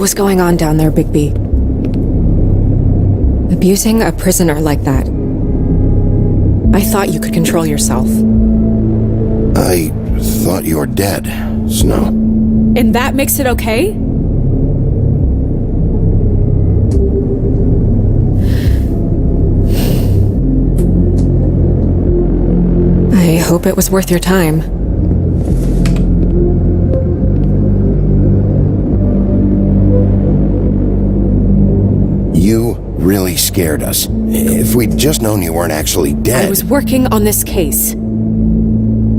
was going on down there, Bigby? Abusing a prisoner like that. I thought you could control yourself. I thought you were dead, Snow. And that makes it okay? I hope it was worth your time. You really scared us. If we'd just known you weren't actually dead... I was working on this case.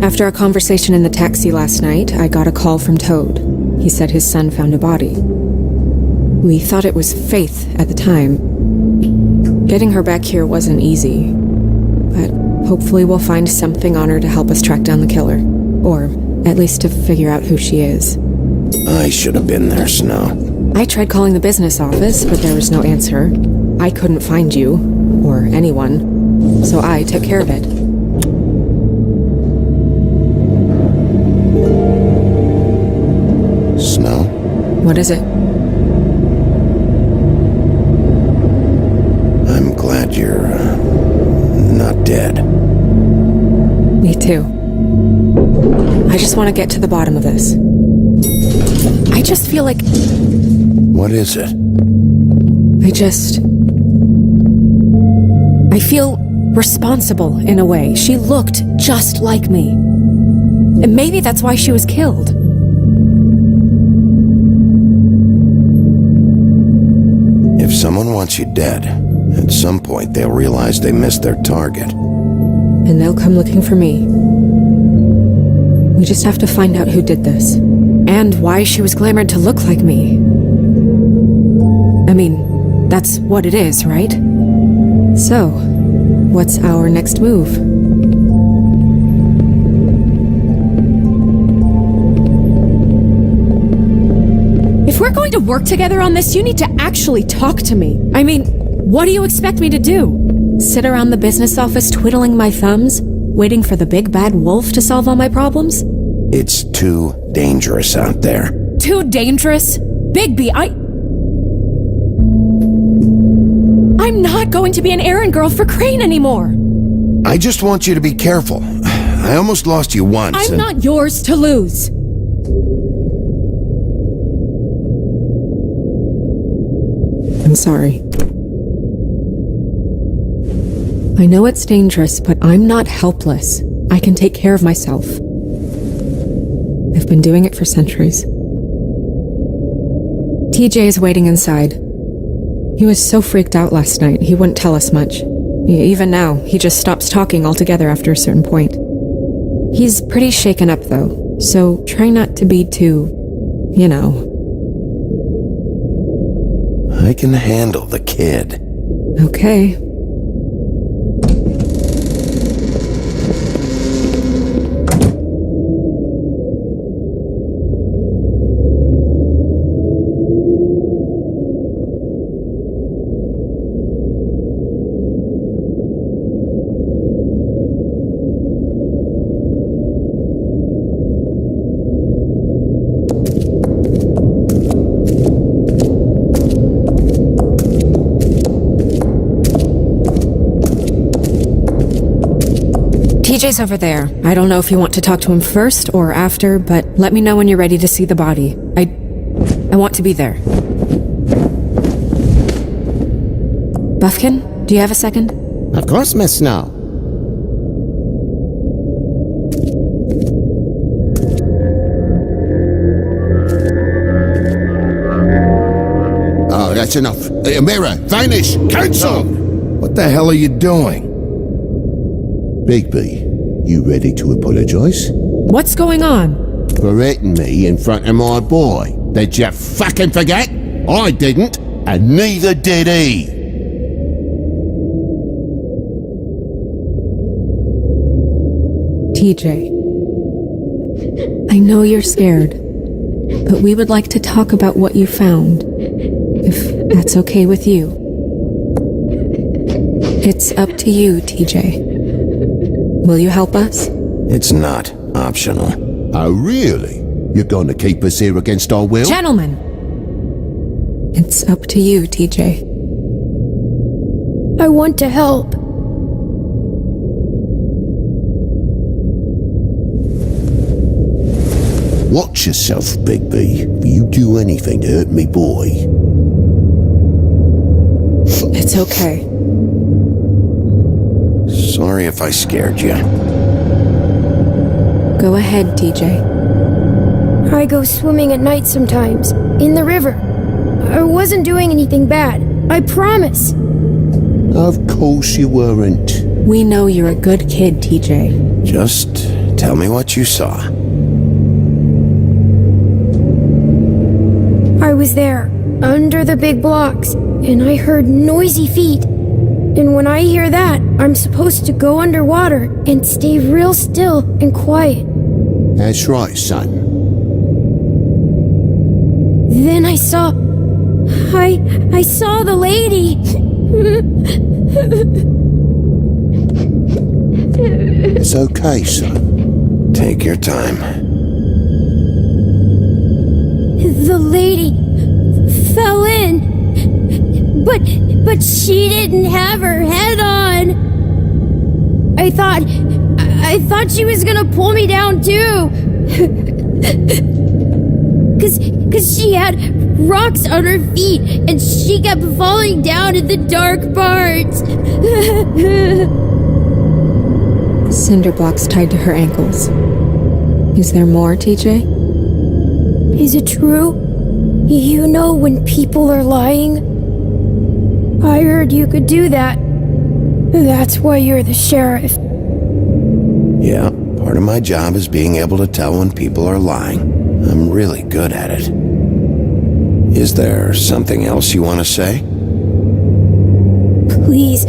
After a conversation in the taxi last night, I got a call from Toad. He said his son found a body. We thought it was Faith at the time. Getting her back here wasn't easy, but hopefully we'll find something on her to help us track down the killer. Or at least to figure out who she is. I should have been there, Snow. I tried calling the business office, but there was no answer. I couldn't find you, or anyone, so I took care of it. Snow? What is it? I'm glad you're not dead. Me too. I just want to get to the bottom of this. I just feel like... What is it? I feel responsible in a way. She looked just like me. And maybe that's why she was killed. If someone wants you dead, at some point they'll realize they missed their target. And they'll come looking for me. We just have to find out who did this. And why she was glamored to look like me. I mean, that's what it is, right? So, what's our next move? If we're going to work together on this, you need to actually talk to me. I mean, what do you expect me to do? Sit around the business office twiddling my thumbs, waiting for the big bad wolf to solve all my problems? It's too dangerous out there. Too dangerous? Bigby, I'm not going to be an errand girl for Crane anymore. I just want you to be careful. I almost lost you once. I'm not yours to lose. I'm sorry. I know it's dangerous, but I'm not helpless. I can take care of myself. I've been doing it for centuries. TJ is waiting inside. He was so freaked out last night, he wouldn't tell us much. Even now, he just stops talking altogether after a certain point. He's pretty shaken up, though, so try not to be too, you know. I can handle the kid. Okay. TJ's over there. I don't know if you want to talk to him first or after, but let me know when you're ready to see the body. I want to be there. Buffkin, do you have a second? Of course, Miss Snow. Oh, that's enough. Mirror, vanish, cancel! What the hell are you doing? Bigby, you ready to apologize? What's going on? For hitting me in front of my boy. Did you fucking forget? I didn't, and neither did he. TJ, I know you're scared, but we would like to talk about what you found, if that's okay with you. It's up to you, TJ. Will you help us? It's not optional. Oh, really? You're going to keep us here against our will? Gentlemen! It's up to you, TJ. I want to help. Watch yourself, Bigby. If you do anything to hurt me boy. It's okay. Sorry if I scared you. Go ahead, TJ. I go swimming at night sometimes, in the river. I wasn't doing anything bad. I promise. Of course you weren't. We know you're a good kid, TJ. Just tell me what you saw. I was there, under the big blocks, and I heard noisy feet. And when I hear that, I'm supposed to go underwater and stay real still and quiet. That's right, son. Then I saw the lady. It's okay, son. Take your time. The lady fell in, but she didn't have her head on. I thought she was gonna pull me down too. Cause she had rocks on her feet and she kept falling down in the dark parts. Cinder blocks tied to her ankles. Is there more, TJ? Is it true? You know when people are lying? I heard you could do that. That's why you're the sheriff. Yeah, part of my job is being able to tell when people are lying. I'm really good at it. Is there something else you want to say? Please,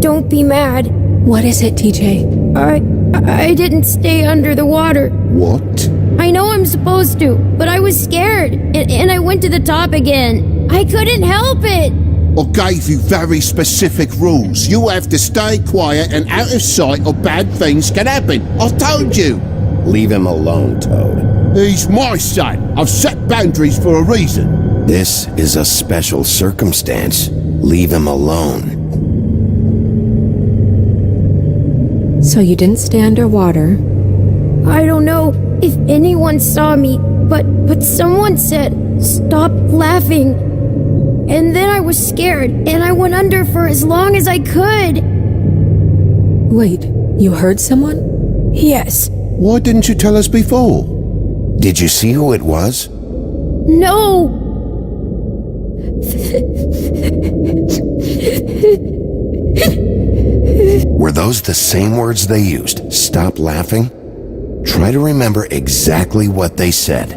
don't be mad. What is it, TJ? I didn't stay under the water. What? I know I'm supposed to, but I was scared, and I went to the top again. I couldn't help it. I gave you very specific rules. You have to stay quiet and out of sight or bad things can happen. I told you. Leave him alone, Toad. He's my son. I've set boundaries for a reason. This is a special circumstance. Leave him alone. So you didn't stay underwater? I don't know if anyone saw me, but someone said, "Stop laughing." And then I was scared, and I went under for as long as I could. Wait, you heard someone? Yes. Why didn't you tell us before? Did you see who it was? No. Were those the same words they used? Stop laughing? Try to remember exactly what they said.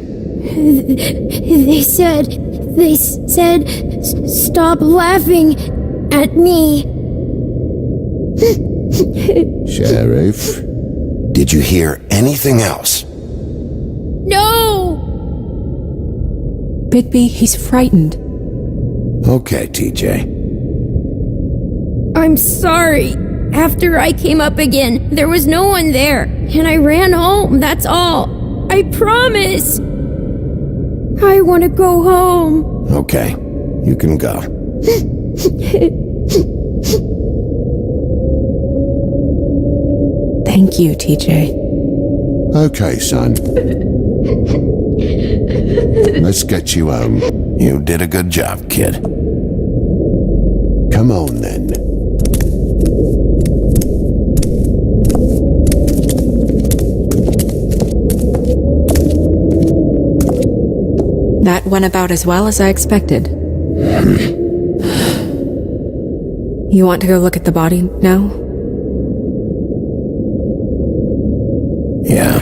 They said, "Stop laughing at me." Sheriff? Did you hear anything else? No! Bigby, he's frightened. Okay, TJ. I'm sorry. After I came up again, there was no one there, and I ran home, that's all. I promise. I want to go home. Okay, you can go. Thank you, TJ. Okay, son. Let's get you home. You did a good job, kid. Come on, then. That went about as well as I expected. You want to go look at the body now? Yeah.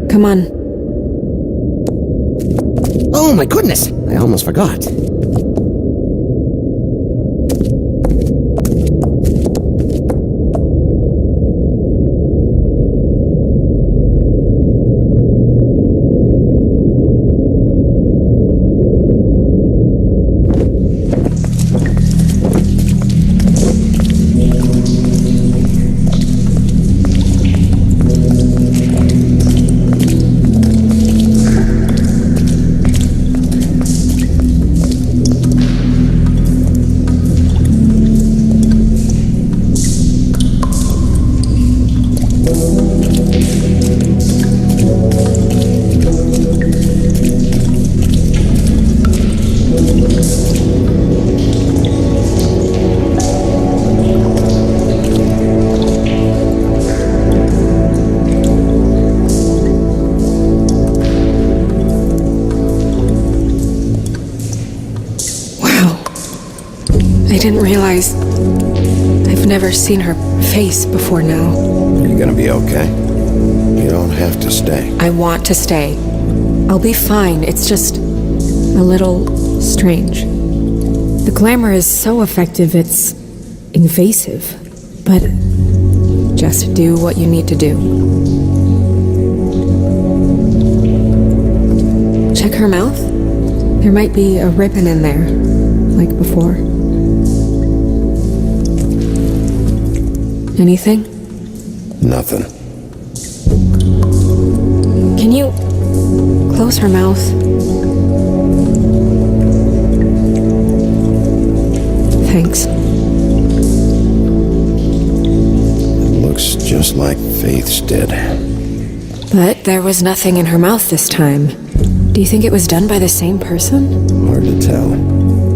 Come on. Oh my goodness, I almost forgot. I didn't realize... I've never seen her face before now. Are you gonna be okay? You don't have to stay. I want to stay. I'll be fine. It's just a little strange. The glamour is so effective, it's invasive. But just do what you need to do. Check her mouth. There might be a ribbon in there, like before. Anything? Nothing. Can you close her mouth? Thanks. It looks just like Faith's did. But there was nothing in her mouth this time. Do you think it was done by the same person? Hard to tell.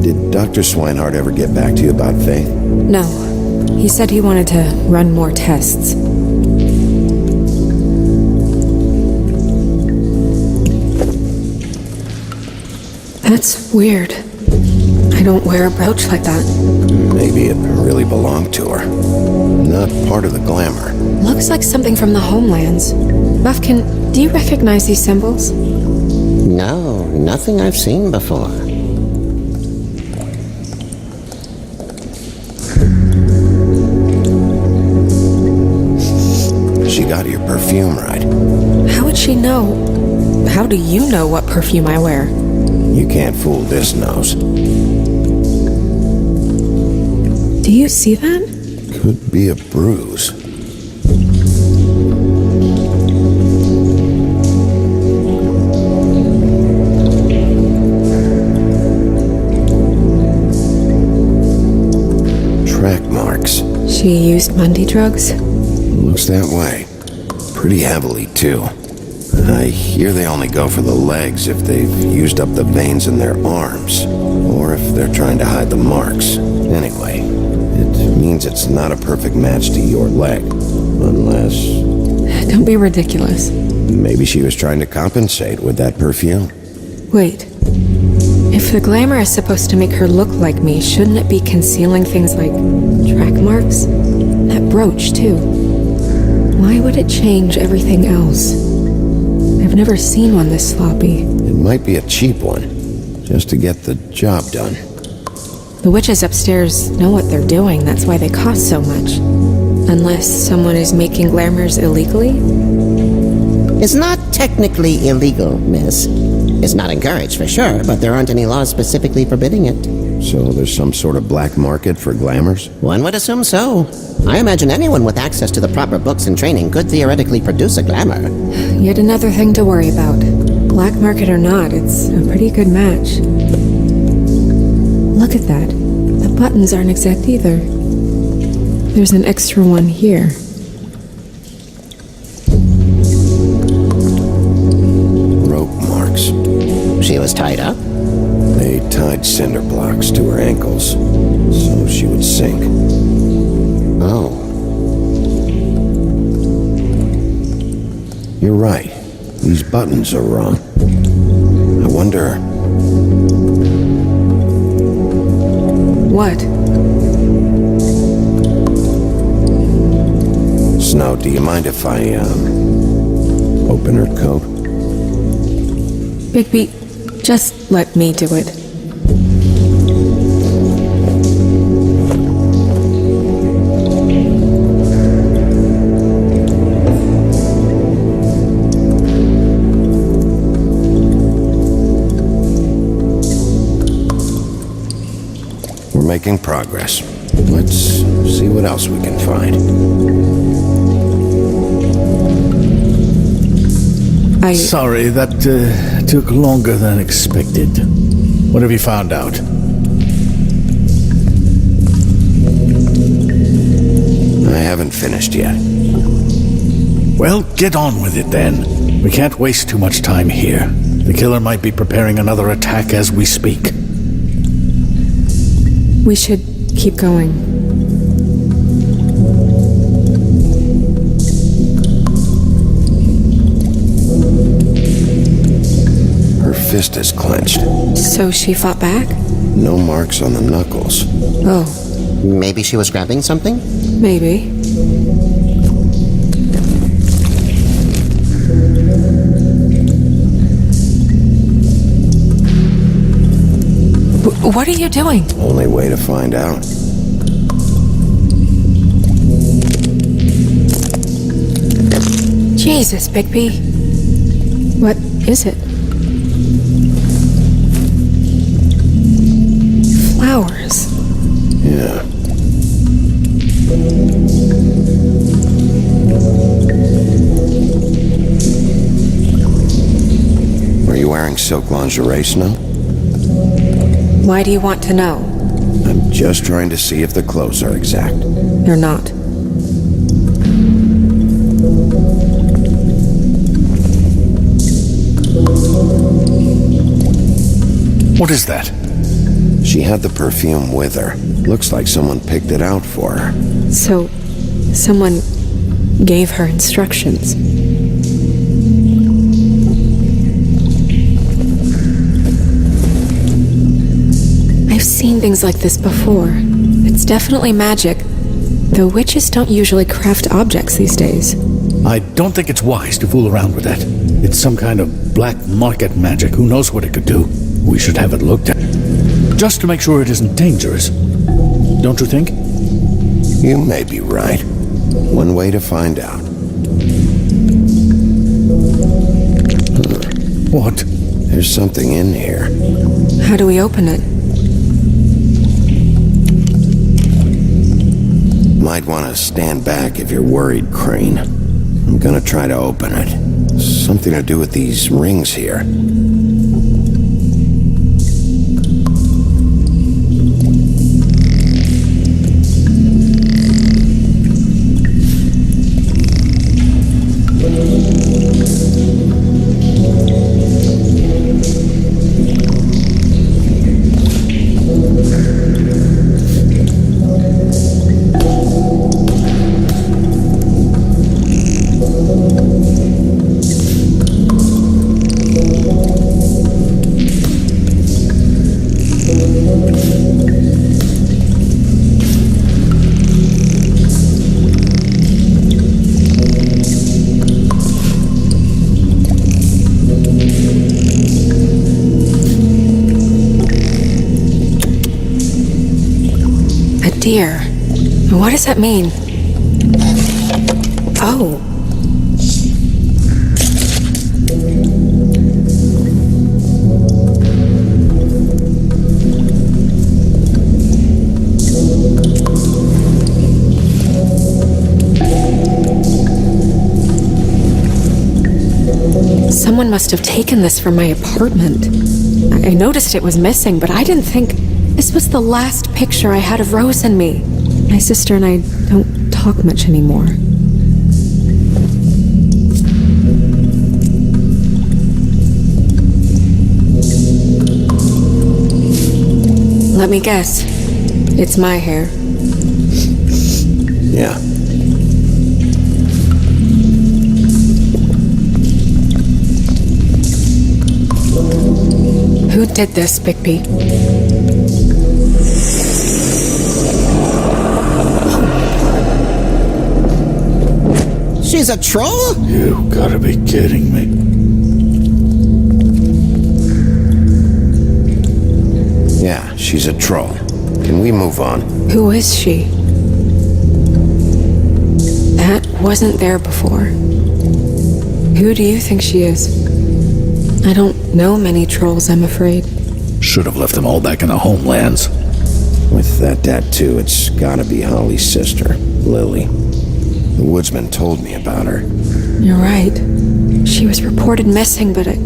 Did Dr. Swinehart ever get back to you about Faith? No. He said he wanted to run more tests. That's weird. I don't wear a brooch like that. Maybe it really belonged to her. Not part of the glamour. Looks like something from the homelands. Buffkin, do you recognize these symbols? No, nothing I've seen before. She got your perfume right. How would she know? How do you know what perfume I wear? You can't fool this nose. Do you see that? Could be a bruise. Track marks. She used Mundy drugs? Looks that way. Pretty heavily, too. I hear they only go for the legs if they've used up the veins in their arms, or if they're trying to hide the marks. Anyway, it means it's not a perfect match to your leg, unless... Don't be ridiculous. Maybe she was trying to compensate with that perfume. Wait. If the glamour is supposed to make her look like me, shouldn't it be concealing things like track marks? That brooch, too. Why would it change everything else? I've never seen one this sloppy. It might be a cheap one, just to get the job done. The witches upstairs know what they're doing, that's why they cost so much. Unless someone is making glamours illegally? It's not technically illegal, miss. It's not encouraged for sure, but there aren't any laws specifically forbidding it. So there's some sort of black market for glamours? One would assume so. I imagine anyone with access to the proper books and training could theoretically produce a glamour. Yet another thing to worry about. Black market or not, it's a pretty good match. Look at that. The buttons aren't exact either. There's an extra one here. Rope marks. She was tied up? They tied cinder blocks to her ankles, so she would sink. Oh. You're right. These buttons are wrong. I wonder... What? Snow, do you mind if I, open her coat? Bigby, just let me do it. We're making progress. Let's see what else we can find. Sorry, that took longer than expected. What have you found out? I haven't finished yet. Well, get on with it then. We can't waste too much time here. The killer might be preparing another attack as we speak. We should keep going. Her fist is clenched. So she fought back? no marks on the knuckles. Oh, Maybe she was grabbing something? maybe. What are you doing? Only way to find out. Jesus, Bigby. What is it? Flowers. Yeah. Are you wearing silk lingerie, Snow? Why do you want to know? I'm just trying to see if the clothes are exact. They're not. What is that? She had the perfume with her. Looks like someone picked it out for her. So, someone gave her instructions. I've seen things like this before. It's definitely magic, though witches don't usually craft objects these days. I don't think it's wise to fool around with that. It's some kind of black market magic. Who knows what it could do? We should have it looked at. Just to make sure it isn't dangerous. Don't you think? You may be right. One way to find out. What? There's something in here. How do we open it? Might want to stand back if you're worried, Crane. I'm gonna try to open it. Something to do with these rings here. Dear, what does that mean? Oh. Someone must have taken this from my apartment. I noticed it was missing, but I didn't think this was the last picture I had of Rose and me. My sister and I don't talk much anymore. Let me guess. It's my hair. Yeah. Who did this, Bigby? She's a troll? You gotta be kidding me. Yeah, she's a troll. Can we move on? Who is she? That wasn't there before. Who do you think she is? I don't know many trolls, I'm afraid. Should have left them all back in the homelands. With that tattoo, it's gotta be Holly's sister, Lily. The woodsman told me about her. You're right. She was reported missing, but I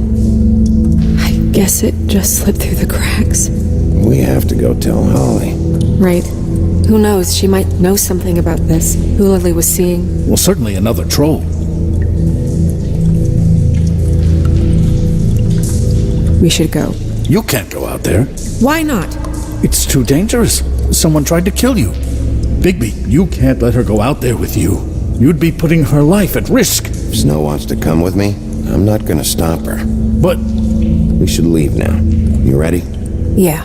guess it just slipped through the cracks. We have to go tell Holly. Right. Who knows, she might know something about this, who Lily was seeing. Well, certainly another troll. We should go. You can't go out there. Why not? It's too dangerous. Someone tried to kill you. Bigby, you can't let her go out there with you. You'd be putting her life at risk. If Snow wants to come with me, I'm not gonna stop her. But we should leave now. You ready? Yeah.